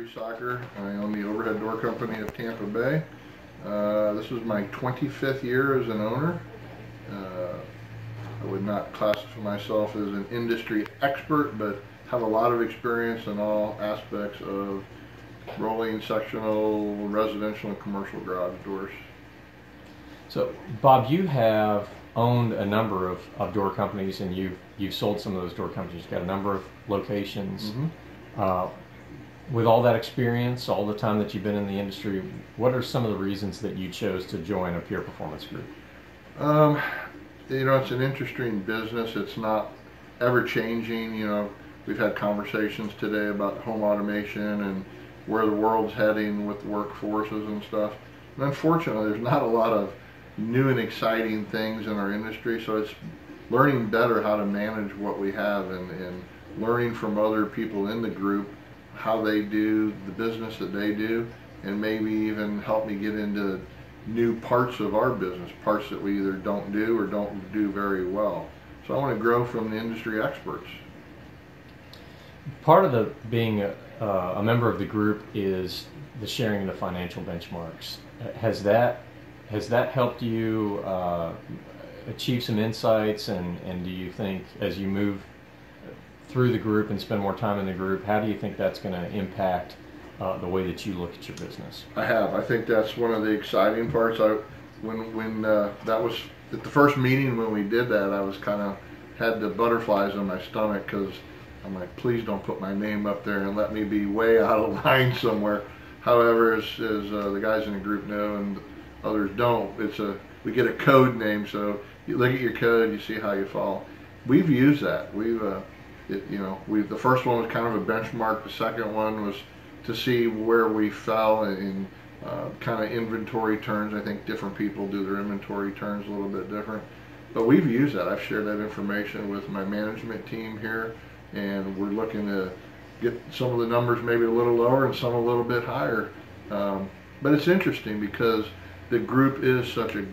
Briesacher. I own the overhead door company of Tampa Bay. This is my 25th year as an owner. I would not classify myself as an industry expert, but have a lot of experience in all aspects of rolling, sectional, residential, and commercial garage doors. So, Bob, you have owned a number of door companies, and you've sold some of those door companies. You've got a number of locations. Mm-hmm. With all that experience, all the time that you've been in the industry, what are some of the reasons that you chose to join a peer performance group? It's an interesting business. It's not ever changing. We've had conversations today about home automation and where the world's heading with workforces and stuff. And unfortunately, there's not a lot of new and exciting things in our industry, so it's learning better how to manage what we have and learning from other people in the group how they do the business that they do, and maybe even help me get into new parts of our business, parts that we either don't do or don't do very well. So I want to grow from the industry experts. Part of being a member of the group is the sharing of the financial benchmarks. Has that helped you achieve some insights, and do you think as you move through the group and spend more time in the group, how do you think that's going to impact the way that you look at your business? I think that's one of the exciting parts. When that was at the first meeting when we did that, I was kind of had the butterflies in my stomach because I'm like, please don't put my name up there and let me be way out of line somewhere. However, as the guys in the group know and others don't, we get a code name, so you look at your code, you see how you fall. We've used that. The first one was kind of a benchmark. The second one was to see where we fell in kind of inventory turns. I think different people do their inventory turns a little bit different, but we've used that. I've shared that information with my management team here, and we're looking to get some of the numbers maybe a little lower and some a little bit higher. But it's interesting because the group is such a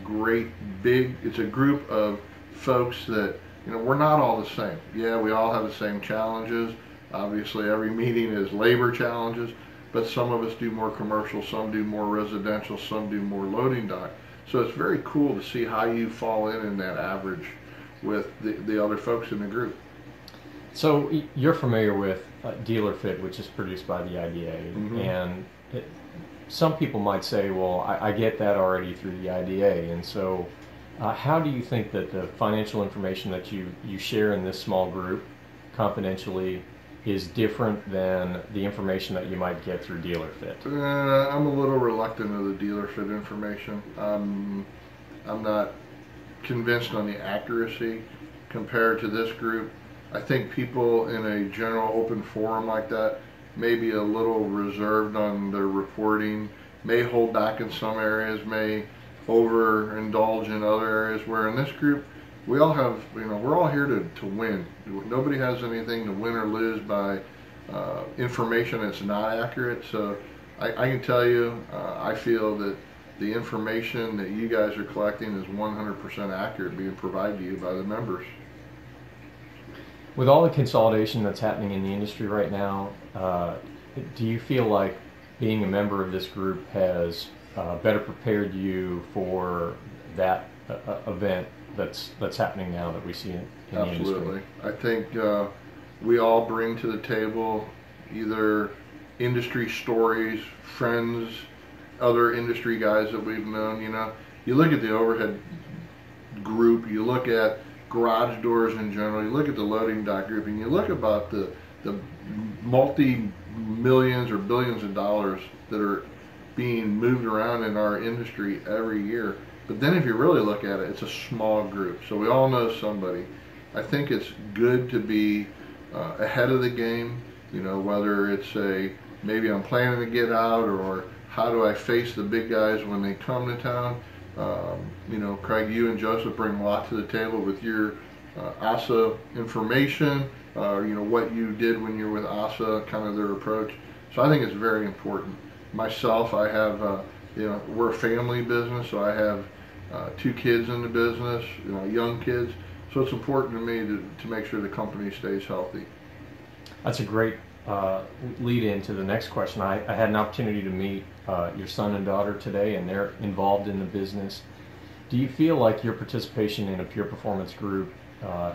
it's a group of folks that, we're not all the same. Yeah, we all have the same challenges. Obviously, every meeting is labor challenges, but some of us do more commercial, some do more residential, some do more loading dock. So it's very cool to see how you fall in that average with the other folks in the group. So you're familiar with Dealer Fit, which is produced by the IDA, Mm-hmm. and some people might say, well, I get that already through the IDA, and so how do you think that the financial information that you share in this small group confidentially is different than the information that you might get through Dealer Fit? I'm a little reluctant of the Dealer Fit information. I'm not convinced on the accuracy compared to this group. I think people in a general open forum like that may be a little reserved on their reporting, may hold back in some areas, may overindulge in other areas, where in this group we all have, we're all here to win. Nobody has anything to win or lose by information that's not accurate. So I can tell you, I feel that the information that you guys are collecting is 100% accurate, being provided to you by the members. With all the consolidation that's happening in the industry right now, do you feel like being a member of this group has better prepared you for that event that's happening now that we see in the industry? Absolutely. I think we all bring to the table either industry stories, friends, other industry guys that we've known. You look at the overhead group, you look at garage doors in general, you look at the loading dock group, and you look about the multi-millions or billions of dollars that are being moved around in our industry every year. But then if you really look at it, it's a small group. So we all know somebody. I think it's good to be ahead of the game, whether it's maybe I'm planning to get out, or how do I face the big guys when they come to town. Craig, you and Joseph bring a lot to the table with your ASA information, what you did when you were with ASA, kind of their approach. So I think it's very important. Myself, I have, we're a family business, so I have 2 kids in the business, young kids. So it's important to me to make sure the company stays healthy. That's a great lead into the next question. I had an opportunity to meet your son and daughter today, and they're involved in the business. Do you feel like your participation in a peer performance group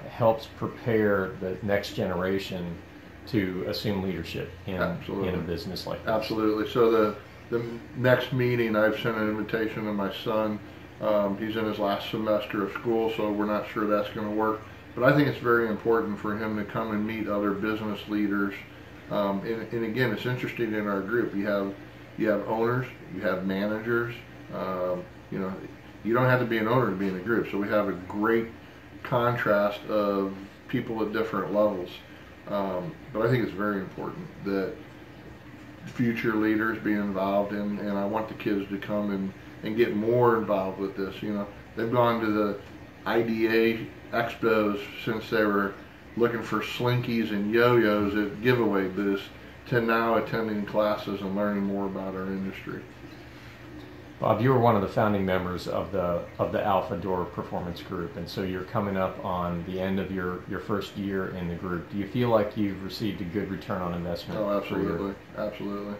helps prepare the next generation to assume leadership in a business like this? Absolutely. So the next meeting, I've sent an invitation to my son. He's in his last semester of school, so we're not sure that's going to work. But I think it's very important for him to come and meet other business leaders. And again, it's interesting in our group. You have owners, you have managers. You know, you don't have to be an owner to be in a group. So we have a great contrast of people at different levels. But I think it's very important that future leaders be involved in, and I want the kids to come and get more involved with this. You know, they've gone to the IDA expos since they were looking for slinkies and yo-yos at giveaway booths to now attending classes and learning more about our industry. Bob, you were one of the founding members of the Alpha Door Performance Group, and so you're coming up on the end of your first year in the group. Do you feel like you've received a good return on investment? Oh, absolutely, absolutely.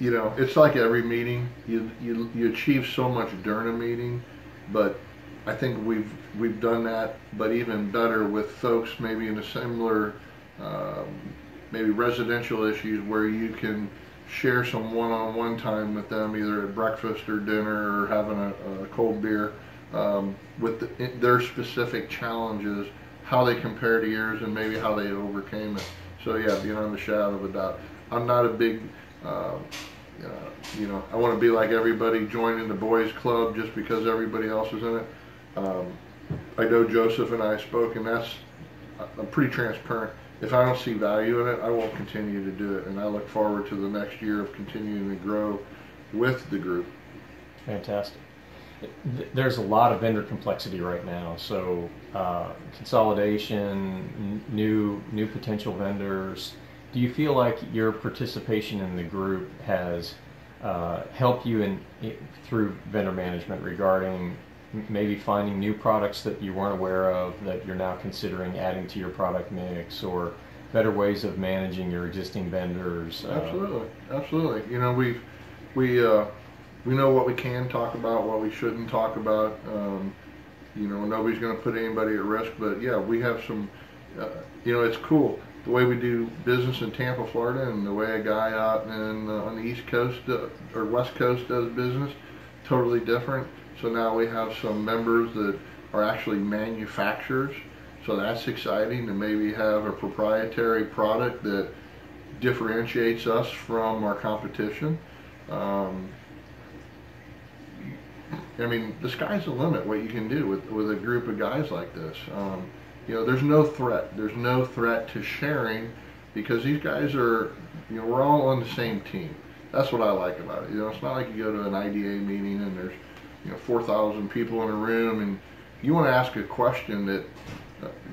You know, it's like every meeting. You achieve so much during a meeting, but I think we've done that, but even better with folks maybe in a similar, maybe residential issues where you can share some one-on-one time with them, either at breakfast or dinner or having a cold beer, with their specific challenges, how they compare to yours, and maybe how they overcame it. So yeah, beyond the shadow of a doubt, I'm not a big, you know, I want to be like everybody, joining the boys club just because everybody else is in it. I know Joseph and I spoke, and I'm pretty transparent. If I don't see value in it, I won't continue to do it, and I look forward to the next year of continuing to grow with the group. Fantastic. There's a lot of vendor complexity right now, so consolidation, new potential vendors. Do you feel like your participation in the group has helped you through vendor management regarding maybe finding new products that you weren't aware of that you're now considering adding to your product mix, or better ways of managing your existing vendors? Absolutely, absolutely. You know, we know what we can talk about, what we shouldn't talk about. You know, nobody's going to put anybody at risk, but yeah, we have some. You know, it's cool the way we do business in Tampa, Florida, and the way a guy out on the East Coast or West Coast does business, totally different. So now we have some members that are actually manufacturers, so that's exciting to maybe have a proprietary product that differentiates us from our competition. I mean, the sky's the limit what you can do with a group of guys like this. You know, there's no threat. There's no threat to sharing, because these guys are, you know, we're all on the same team. That's what I like about it. You know, it's not like you go to an IDA meeting and there's, you know, 4,000 people in a room, and you want to ask a question that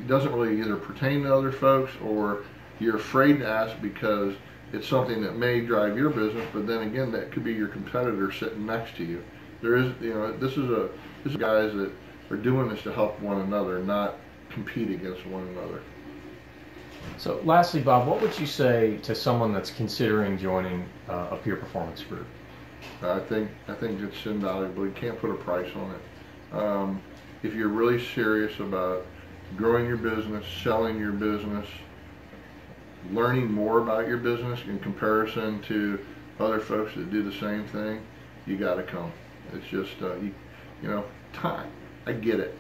doesn't really either pertain to other folks, or you're afraid to ask because it's something that may drive your business, but then again, that could be your competitor sitting next to you. There is, you know, this is guys that are doing this to help one another, not compete against one another. So lastly, Bob, what would you say to someone that's considering joining a peer performance group? I think it's invaluable. You can't put a price on it. If you're really serious about growing your business, selling your business, learning more about your business in comparison to other folks that do the same thing, you got to come. It's just you know, time. I get it.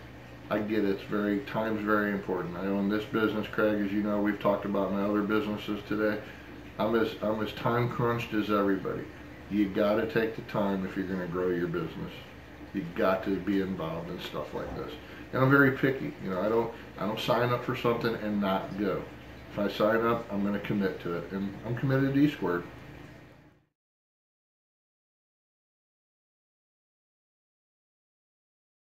Time's very important. I own this business, Craig, as you know. We've talked about my other businesses today. I'm as time crunched as everybody. You got to take the time if you're going to grow your business. You got to be involved in stuff like this. And I'm very picky. You know, I don't sign up for something and not go. If I sign up, I'm going to commit to it, and I'm committed to E Squared.